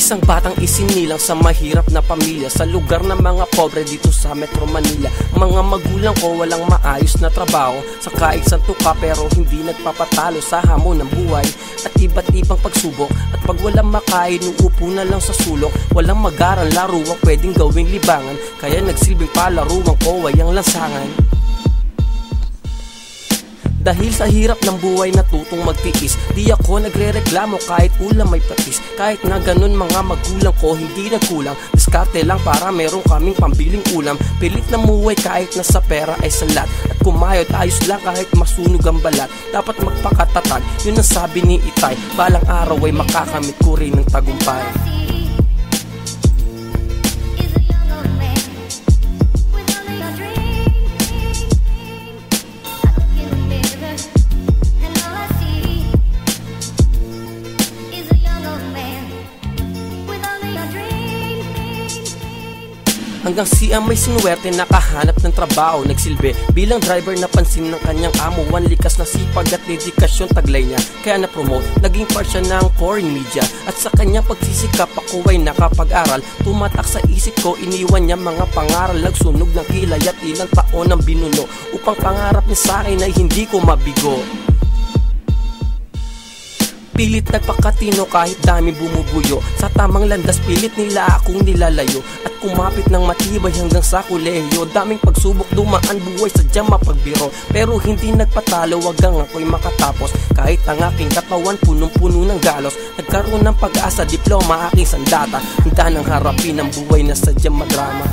Isang batang isinilang sa mahirap na pamilya sa lugar ng mga pobre dito sa Metro Manila. Mga magulang ko walang maayos na trabaho, sa kaiksan tuka pero hindi nagpapatalo sa hamon ng buhay at iba't ibang pagsubok. At pag walang makain, uupo na lang sa sulok. Walang mag-aral, laruang pwedeng gawing libangan, kaya nagsilbing palaruang ko ay ang lansangan. Dahil sa hirap ng buhay natutong magtiis, di ako nagre-reklamo kahit ulam may patis. Kahit na ganun mga magulang ko hindi nagkulang, diskarte lang para meron kaming pambiling ulam. Pilit na muhay kahit na sa pera ay salat, at kumayod ayos lang kahit masunog ang balat. Dapat magpakatatag, yun ang sabi ni Itay, balang araw ay makakamit ko rin ng tagumpay. Hanggang siya may sinuwerte nakahanap ng trabaho, nagsilbi bilang driver, napansin ng kanyang amo. Ang likas na sipag at dedikasyon taglay niya, kaya na-promote, naging part siya ng foreign media. At sa kanyang pagsisikap ako ay nakapag-aral. Tumatak sa isip ko, iniwan niya mga pangaral. Nagsunog ng kilay at ilang taon ang binuno, upang pangarap niya sa akin ay hindi ko mabigo. Pilit nagpakatino kahit dami bumubuyo, sa tamang landas pilit nila akong nilalayo, at kumapit ng matibay hanggang sa kolehiyo. Daming pagsubok dumaan, buhay sadyang mapagbiro, pero hindi nagpatalo hanggang ako'y makatapos. Kahit ang aking katawan punong-puno ng galos, nagkaroon ng pag-asa, diploma aking sandata. Handa nang harapin ang buhay na sadyang madrama.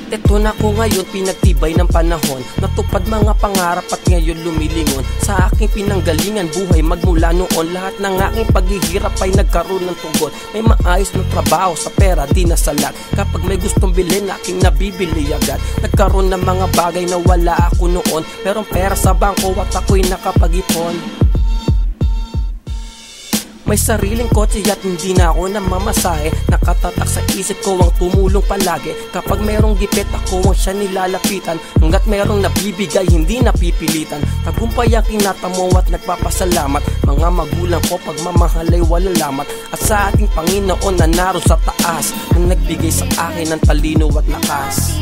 Ito na ko ngayon, pinagtibay ng panahon, natupad mga pangarap at ngayon lumilingon. Sa aking pinanggalingan buhay magmula noon, lahat ng aking paghihirap ay nagkaroon ng tugon. May maayos na trabaho, sa pera di nasalat, kapag may gustong bilhin aking nabibili agad. Nagkaroon ng mga bagay na wala ako noon, merong pera sa bangko at ako'y nakapag-ipon. May sariling kotse at hindi na ako namamasahe, nakatatak sa isip ko ang tumulong palagi. Kapag merong gipit ako ang siya nilalapitan, hanggat merong nabibigay hindi napipilitan. Tagumpay ang kinatamo at nagpapasalamat, mga magulang ko pagmamahal ay walang lamat. At sa ating Panginoon na naroon sa taas, na nagbigay sa akin ng talino at lakas.